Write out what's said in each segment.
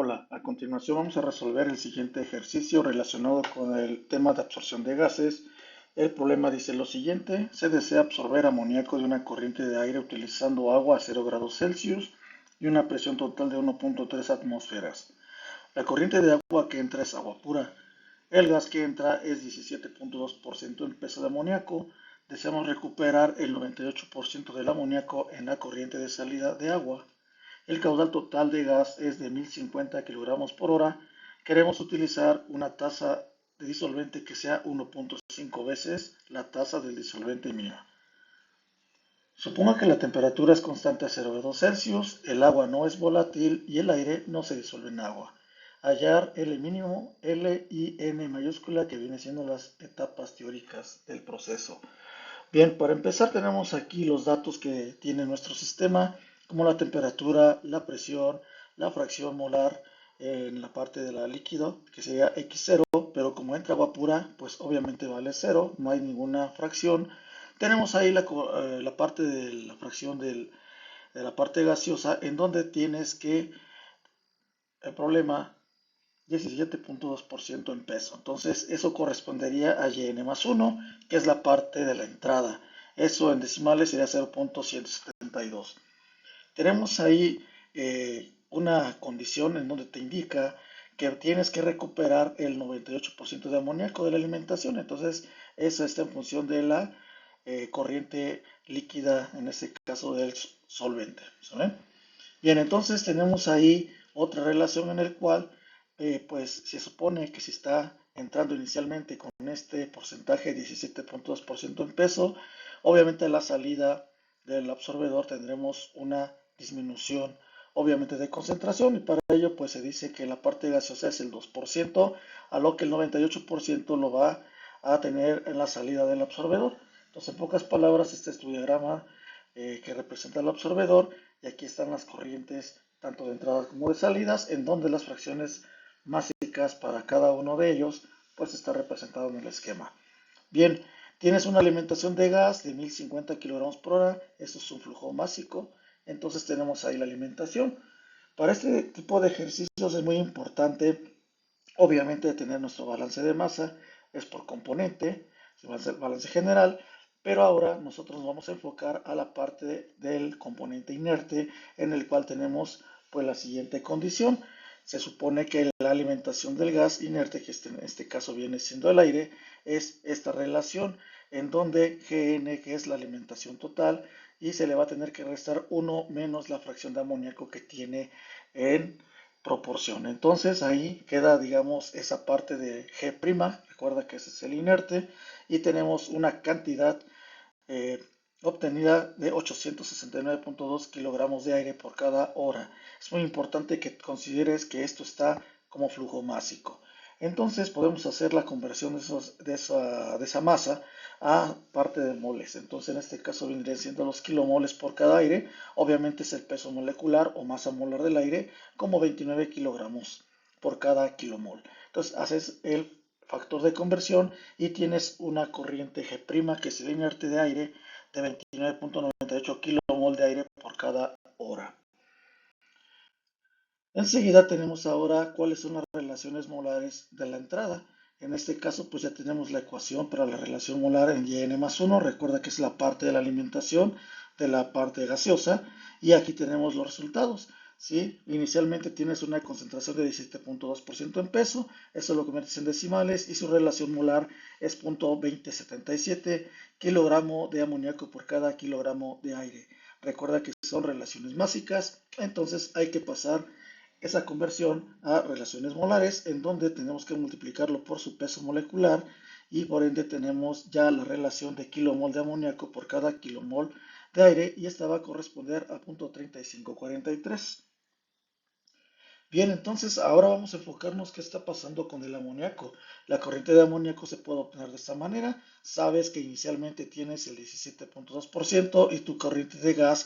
Hola, a continuación vamos a resolver el siguiente ejercicio relacionado con el tema de absorción de gases. El problema dice lo siguiente: se desea absorber amoníaco de una corriente de aire utilizando agua a 0 grados Celsius y una presión total de 1.3 atmósferas. La corriente de agua que entra es agua pura. El gas que entra es 17.2% en peso de amoníaco. Deseamos recuperar el 98% del amoníaco en la corriente de salida de agua. El caudal total de gas es de 1050 kilogramos por hora. Queremos utilizar una tasa de disolvente que sea 1.5 veces la tasa del disolvente mínimo. Suponga que la temperatura es constante a 0 grados Celsius, el agua no es volátil y el aire no se disuelve en agua. Hallar L mínimo, L y N mayúscula, que vienen siendo las etapas teóricas del proceso. Bien, para empezar tenemos aquí los datos que tiene nuestro sistema, como la temperatura, la presión, la fracción molar en la parte de la líquido, que sería X0, pero como entra agua pura, pues obviamente vale 0, no hay ninguna fracción. Tenemos ahí la parte de la fracción de la parte gaseosa, en donde tienes que, el problema, 17.2% en peso. Entonces eso correspondería a YN más 1, que es la parte de la entrada. Eso en decimales sería 0.172. Tenemos ahí una condición en donde te indica que tienes que recuperar el 98% de amoníaco de la alimentación. Entonces eso está en función de la corriente líquida, en este caso del solvente. ¿Saben? Bien, entonces tenemos ahí otra relación en el cual pues se supone que si está entrando inicialmente con este porcentaje 17.2% en peso, obviamente a la salida del absorbedor tendremos una disminución obviamente de concentración, y para ello pues se dice que la parte gaseosa es el 2%, a lo que el 98% lo va a tener en la salida del absorbedor. Entonces, en pocas palabras, este es tu diagrama que representa el absorbedor, y aquí están las corrientes tanto de entradas como de salidas, en donde las fracciones básicas para cada uno de ellos pues está representado en el esquema. Bien, tienes una alimentación de gas de 1050 kilogramos por hora, esto es un flujo másico, entonces tenemos ahí la alimentación. Para este tipo de ejercicios es muy importante, obviamente, tener nuestro balance de masa, es por componente, el balance general, pero ahora nosotros nos vamos a enfocar a la parte del componente inerte, en el cual tenemos pues la siguiente condición. Se supone que la alimentación del gas inerte, que en este caso viene siendo el aire, es esta relación, en donde Gn, que es la alimentación total, y se le va a tener que restar 1 menos la fracción de amoníaco que tiene en proporción. Entonces ahí queda, digamos, esa parte de G', recuerda que ese es el inerte, y tenemos una cantidad eh, obtenida de 869.2 kilogramos de aire por cada hora. Es muy importante que consideres que esto está como flujo másico. Entonces podemos hacer la conversión de esa masa a parte de moles. Entonces en este caso vendrían siendo los kilomoles por cada aire. Obviamente es el peso molecular o masa molar del aire, como 29 kilogramos por cada kilomol. Entonces haces el factor de conversión y tienes una corriente G', que es el inerte de aire, de 29.98 kilomol de aire por cada hora. Enseguida tenemos ahora cuáles son las relaciones molares de la entrada. En este caso pues ya tenemos la ecuación para la relación molar en YN más 1. Recuerda que es la parte de la alimentación de la parte gaseosa, y aquí tenemos los resultados. ¿Sí? Inicialmente tienes una concentración de 17.2% en peso, eso lo conviertes en decimales, y su relación molar es 0.2077 kilogramo de amoníaco por cada kilogramo de aire. Recuerda que son relaciones básicas, entonces hay que pasar esa conversión a relaciones molares, en donde tenemos que multiplicarlo por su peso molecular, y por ende tenemos ya la relación de kilomol de amoníaco por cada kilomol de aire, y esta va a corresponder a 0.3543. Bien, entonces ahora vamos a enfocarnos qué está pasando con el amoníaco. La corriente de amoníaco se puede obtener de esta manera. Sabes que inicialmente tienes el 17.2% y tu corriente de gas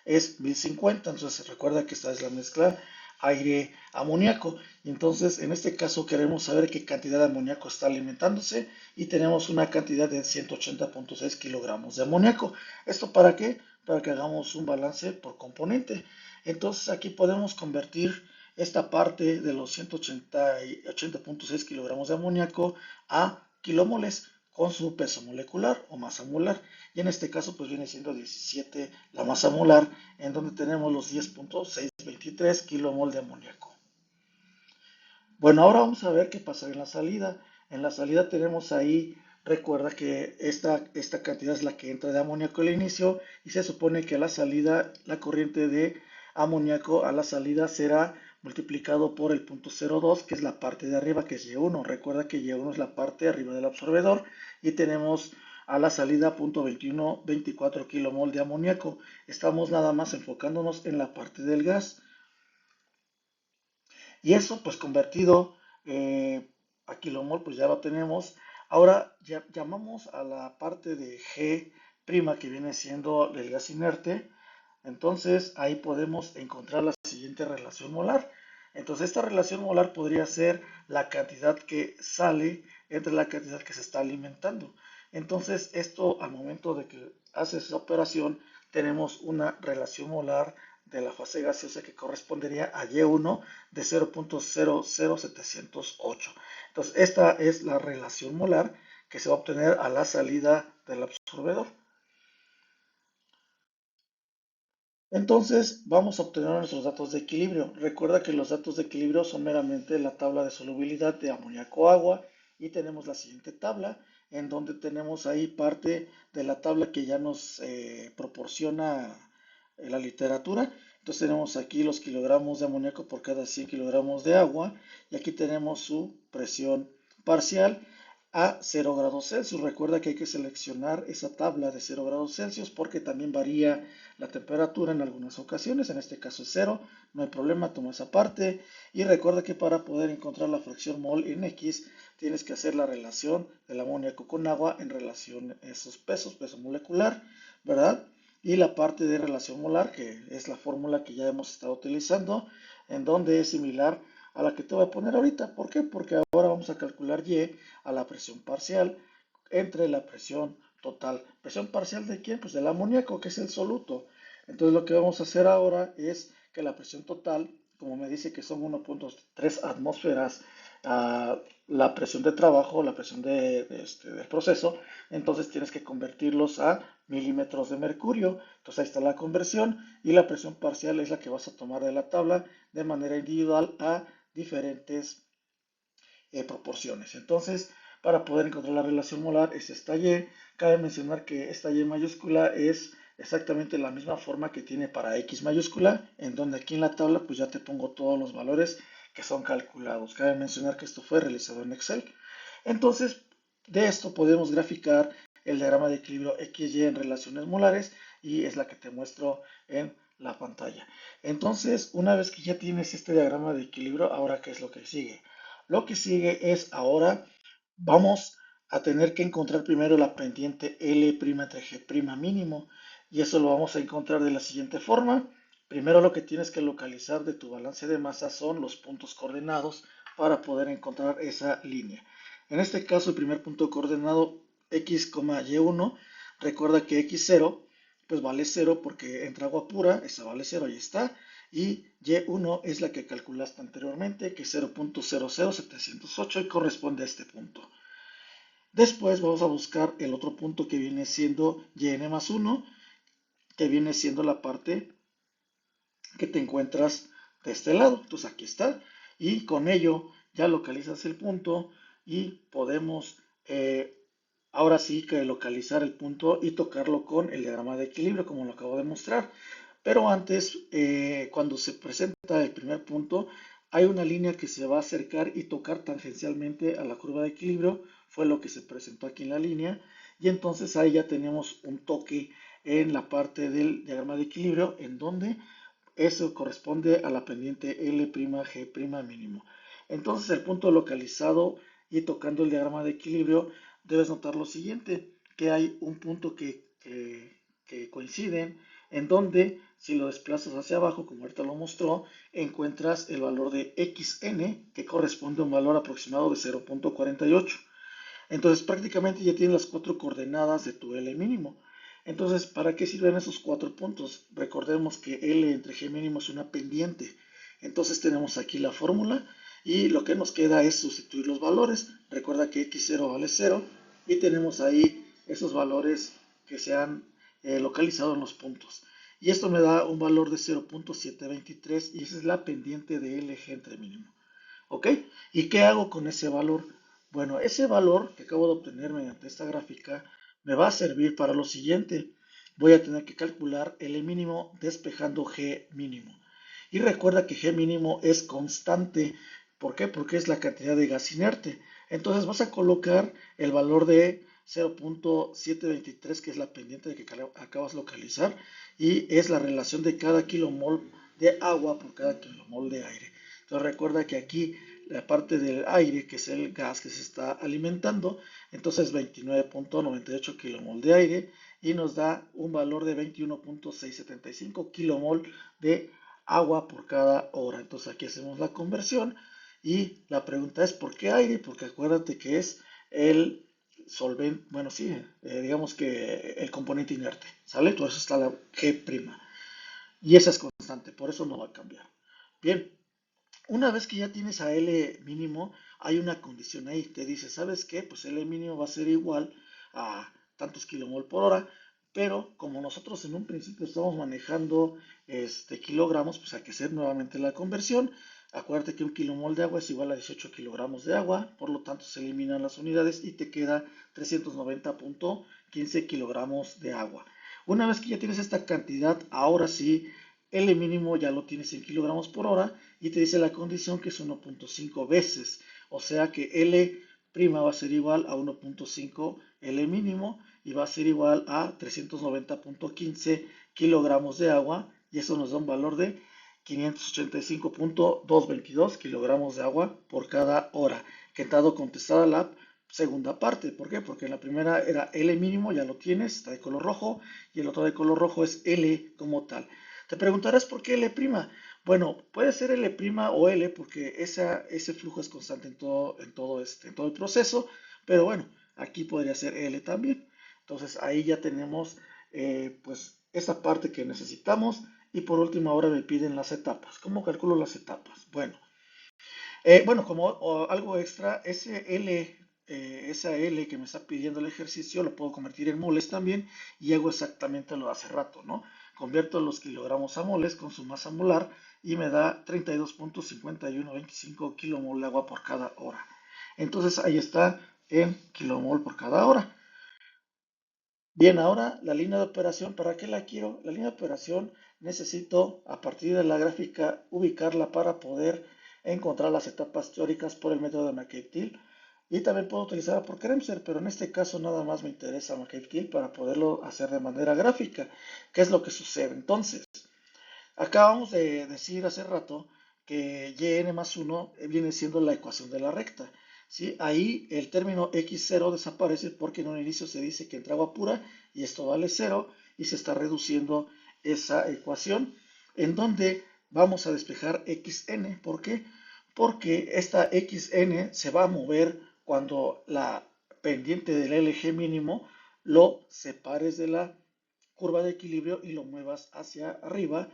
es 1050. Entonces recuerda que esta es la mezcla aire amoníaco. Entonces en este caso queremos saber qué cantidad de amoníaco está alimentándose, y tenemos una cantidad de 180.6 kilogramos de amoníaco. ¿Esto para qué? Para que hagamos un balance por componente. Entonces aquí podemos convertir esta parte de los 180.6 kilogramos de amoníaco a kilomoles con su peso molecular o masa molar. Y en este caso pues viene siendo 17 la masa molar, en donde tenemos los 10.623 kilomol de amoníaco. Bueno, ahora vamos a ver qué pasa en la salida. En la salida tenemos ahí, recuerda que esta cantidad es la que entra de amoníaco al inicio y se supone que a la salida, la corriente de amoníaco a la salida será multiplicado por el punto 0,2, que es la parte de arriba, que es Y1. Recuerda que Y1 es la parte de arriba del absorbedor y tenemos a la salida 0.2124 kilomol de amoníaco. Estamos nada más enfocándonos en la parte del gas. Y eso pues convertido a kilomol pues ya lo tenemos. Ahora ya llamamos a la parte de G' que viene siendo el gas inerte. Entonces ahí podemos encontrar la siguiente relación molar. Entonces esta relación molar podría ser la cantidad que sale entre la cantidad que se está alimentando. Entonces esto al momento de que haces esa operación tenemos una relación molar de la fase gaseosa que correspondería a Y1 de 0.00708. Entonces esta es la relación molar que se va a obtener a la salida del absorbedor. Entonces vamos a obtener nuestros datos de equilibrio. Recuerda que los datos de equilibrio son meramente la tabla de solubilidad de amoníaco-agua y tenemos la siguiente tabla en donde tenemos ahí parte de la tabla que ya nos proporciona la literatura. Entonces tenemos aquí los kilogramos de amoníaco por cada 100 kilogramos de agua y aquí tenemos su presión parcial a 0 grados Celsius. Recuerda que hay que seleccionar esa tabla de 0 grados Celsius porque también varía la temperatura en algunas ocasiones. En este caso es 0, no hay problema, toma esa parte. Y recuerda que para poder encontrar la fracción mol en X tienes que hacer la relación del amoníaco con agua en relación a esos pesos, peso molecular, ¿verdad? Y la parte de relación molar, que es la fórmula que ya hemos estado utilizando, en donde es similar a la que te voy a poner ahorita. ¿Por qué? Porque ahora vamos a calcular Y a la presión parcial entre la presión total. ¿Presión parcial de quién? Pues del amoníaco, que es el soluto. Entonces lo que vamos a hacer ahora es que la presión total, como me dice que son 1.3 atmósferas, la presión de trabajo, la presión del proceso, entonces tienes que convertirlos a milímetros de mercurio. Entonces ahí está la conversión y la presión parcial es la que vas a tomar de la tabla de manera individual a diferentes proporciones. Entonces, para poder encontrar la relación molar es esta Y. Cabe mencionar que esta Y mayúscula es exactamente la misma forma que tiene para X mayúscula, en donde aquí en la tabla pues ya te pongo todos los valores que son calculados. Cabe mencionar que esto fue realizado en Excel. Entonces, de esto podemos graficar el diagrama de equilibrio XY en relaciones molares y es la que te muestro en la pantalla. Entonces, una vez que ya tienes este diagrama de equilibrio, ahora ¿qué es lo que sigue? Lo que sigue es ahora vamos a tener que encontrar primero la pendiente L' entre G' mínimo y eso lo vamos a encontrar de la siguiente forma. Primero lo que tienes que localizar de tu balance de masa son los puntos coordenados para poder encontrar esa línea. En este caso el primer punto coordenado X, Y1, recuerda que X0 pues vale 0 porque entra agua pura, esa vale 0, ahí está. Y Y1 es la que calculaste anteriormente, que es 0.00708 y corresponde a este punto. Después vamos a buscar el otro punto que viene siendo Yn más 1, que viene siendo la parte que te encuentras de este lado. Entonces aquí está. Y con ello ya localizas el punto y podemos ahora sí que localizar el punto y tocarlo con el diagrama de equilibrio, como lo acabo de mostrar. Pero antes, cuando se presenta el primer punto, hay una línea que se va a acercar y tocar tangencialmente a la curva de equilibrio. Fue lo que se presentó aquí en la línea. Y entonces ahí ya tenemos un toque en la parte del diagrama de equilibrio, en donde eso corresponde a la pendiente L'G' mínimo. Entonces el punto localizado y tocando el diagrama de equilibrio, debes notar lo siguiente, que hay un punto que coinciden, en donde si lo desplazas hacia abajo, como ahorita lo mostró, encuentras el valor de xn, que corresponde a un valor aproximado de 0.48. Entonces prácticamente ya tienes las cuatro coordenadas de tu L mínimo. Entonces, ¿para qué sirven esos cuatro puntos? Recordemos que L entre G mínimo es una pendiente. Entonces tenemos aquí la fórmula y lo que nos queda es sustituir los valores. Recuerda que x0 vale 0 y tenemos ahí esos valores que se han localizado en los puntos. Y esto me da un valor de 0.723 y esa es la pendiente del eje entre mínimo. ¿Ok? ¿Y qué hago con ese valor? Bueno, ese valor que acabo de obtener mediante esta gráfica me va a servir para lo siguiente. Voy a tener que calcular L mínimo despejando G mínimo. Y recuerda que G mínimo es constante. ¿Por qué? Porque es la cantidad de gas inerte. Entonces vas a colocar el valor de 0.723, que es la pendiente que acabas de localizar, y es la relación de cada kilomol de agua por cada kilomol de aire. Entonces recuerda que aquí la parte del aire, que es el gas que se está alimentando, entonces 29.98 kilomol de aire y nos da un valor de 21.675 kilomol de agua por cada hora. Entonces aquí hacemos la conversión y la pregunta es ¿por qué aire? Porque acuérdate que es el solvente, bueno sí, digamos que el componente inerte, ¿sale? Por eso está la G'. Y esa es constante, por eso no va a cambiar. Bien, una vez que ya tienes a L mínimo, hay una condición ahí. Te dice, ¿sabes qué? Pues L mínimo va a ser igual a tantos kilomol por hora, pero como nosotros en un principio estamos manejando kilogramos, pues hay que hacer nuevamente la conversión. Acuérdate que un kilomol de agua es igual a 18 kilogramos de agua, por lo tanto se eliminan las unidades y te queda 390.15 kilogramos de agua. Una vez que ya tienes esta cantidad, ahora sí, L mínimo ya lo tienes en kilogramos por hora y te dice la condición que es 1.5 veces, o sea que L' va a ser igual a 1.5 L mínimo y va a ser igual a 390.15 kilogramos de agua y eso nos da un valor de 585.222 kilogramos de agua por cada hora, que te ha dado contestada la segunda parte. ¿Por qué? Porque en la primera era L mínimo, ya lo tienes, está de color rojo, y el otro de color rojo es L como tal. Te preguntarás por qué L'. Bueno, puede ser L' o L porque ese flujo es constante en todo el proceso, pero bueno, aquí podría ser L también. Entonces ahí ya tenemos pues esa parte que necesitamos y por último ahora me piden las etapas. ¿Cómo calculo las etapas? Bueno, como algo extra, esa L que me está pidiendo el ejercicio lo puedo convertir en moles también y hago exactamente lo de hace rato, ¿no? Convierto los kilogramos a moles con su masa molar y me da 32.5125 kilomol de agua por cada hora. Entonces ahí está en kilomol por cada hora. Bien, ahora la línea de operación, ¿para qué la quiero? La línea de operación necesito, a partir de la gráfica, ubicarla para poder encontrar las etapas teóricas por el método de McCabe-Thiele. Y también puedo utilizarla por Kremser, pero en este caso nada más me interesa McCabe-Thiele para poderlo hacer de manera gráfica. ¿Qué es lo que sucede? Entonces, acabamos de decir hace rato que yn más 1 viene siendo la ecuación de la recta. ¿Sí? Ahí el término x0 desaparece porque en un inicio se dice que entra agua pura y esto vale 0 y se está reduciendo esa ecuación en donde vamos a despejar xn. ¿Por qué? Porque esta xn se va a mover cuando la pendiente del LG mínimo lo separes de la curva de equilibrio y lo muevas hacia arriba,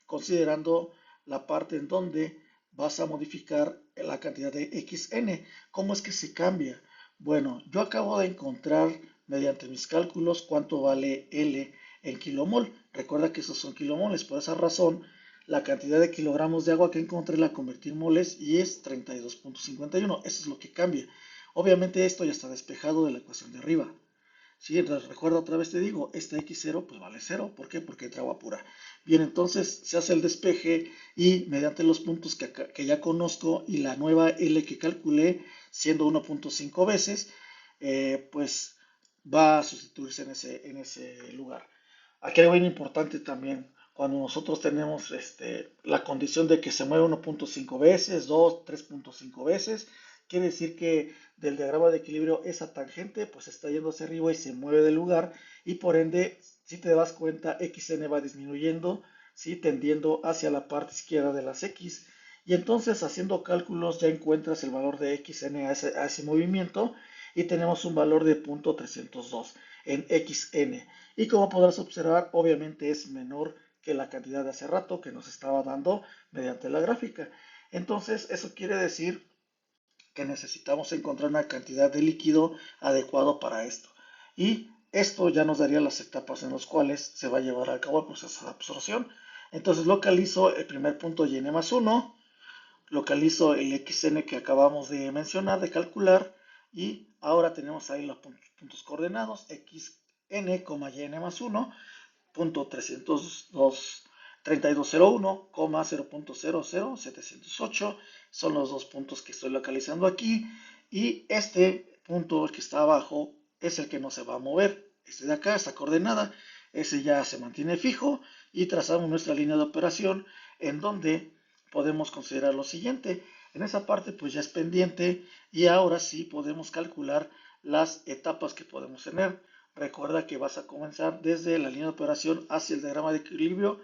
considerando la parte en donde vas a modificar la cantidad de xn. ¿Cómo es que se cambia? Bueno, yo acabo de encontrar mediante mis cálculos cuánto vale L en kilomol. Recuerda que esos son kilomoles, por esa razón la cantidad de kilogramos de agua que encontré la convertí en moles y es 32.51. Eso es lo que cambia. Obviamente esto ya está despejado de la ecuación de arriba. Sí, entonces recuerda otra vez te digo, esta x0 pues vale 0. ¿Por qué? Porque entra agua pura. Bien, entonces se hace el despeje y mediante los puntos que ya conozco y la nueva L que calculé siendo 1.5 veces, pues va a sustituirse en ese lugar. Aquí hay algo bien importante también. Cuando nosotros tenemos la condición de que se mueve 1.5 veces, 2, 3.5 veces, quiere decir que del diagrama de equilibrio esa tangente pues está yendo hacia arriba y se mueve del lugar y por ende, si te das cuenta, xn va disminuyendo, ¿sí? Tendiendo hacia la parte izquierda de las x. Y entonces haciendo cálculos ya encuentras el valor de xn a ese movimiento y tenemos un valor de 0.302 en xn. Y como podrás observar, obviamente es menor que la cantidad de hace rato que nos estaba dando mediante la gráfica. Entonces, eso quiere decir que necesitamos encontrar una cantidad de líquido adecuado para esto. Y esto ya nos daría las etapas en las cuales se va a llevar a cabo el proceso de absorción. Entonces localizo el primer punto y n más 1, localizo el xn que acabamos de mencionar, de calcular, y ahora tenemos ahí los puntos coordenados, xn, yn más 1, punto 302, 3201, 0.00708, son los dos puntos que estoy localizando aquí, y este punto, el que está abajo, es el que no se va a mover. Este de acá, esta coordenada, ese ya se mantiene fijo, y trazamos nuestra línea de operación en donde podemos considerar lo siguiente. En esa parte pues ya es pendiente, y ahora sí podemos calcular las etapas que podemos tener. Recuerda que vas a comenzar desde la línea de operación hacia el diagrama de equilibrio,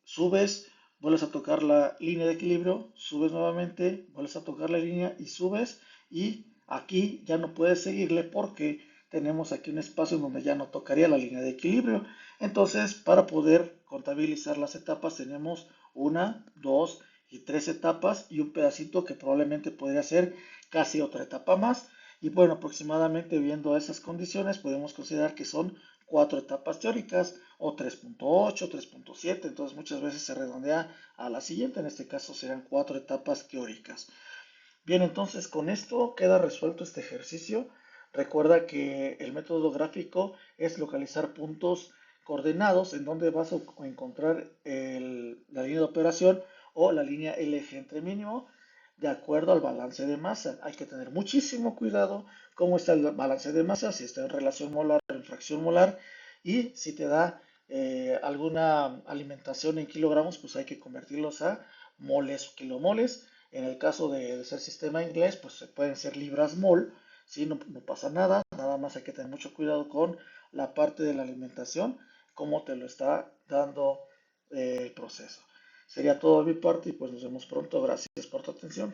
subes, vuelves a tocar la línea de equilibrio, subes nuevamente, vuelves a tocar la línea y subes, y aquí ya no puedes seguirle porque tenemos aquí un espacio en donde ya no tocaría la línea de equilibrio. Entonces, para poder contabilizar las etapas tenemos una, dos y tres etapas y un pedacito que probablemente podría ser casi otra etapa más. Y bueno, aproximadamente viendo esas condiciones podemos considerar que son 4 etapas teóricas o 3.8, 3.7, entonces muchas veces se redondea a la siguiente, en este caso serán 4 etapas teóricas. Bien, entonces con esto queda resuelto este ejercicio. Recuerda que el método gráfico es localizar puntos coordenados en donde vas a encontrar la línea de operación o la línea LG entre mínimo de acuerdo al balance de masa. Hay que tener muchísimo cuidado cómo está el balance de masa, si está en relación molar o en fracción molar, y si te da alguna alimentación en kilogramos, pues hay que convertirlos a moles o kilomoles. En el caso de ser sistema inglés, pues se pueden ser libras mol, ¿sí? No, no pasa nada, nada más hay que tener mucho cuidado con la parte de la alimentación, cómo te lo está dando el proceso. Sería todo de mi parte y pues nos vemos pronto. Gracias por tu atención.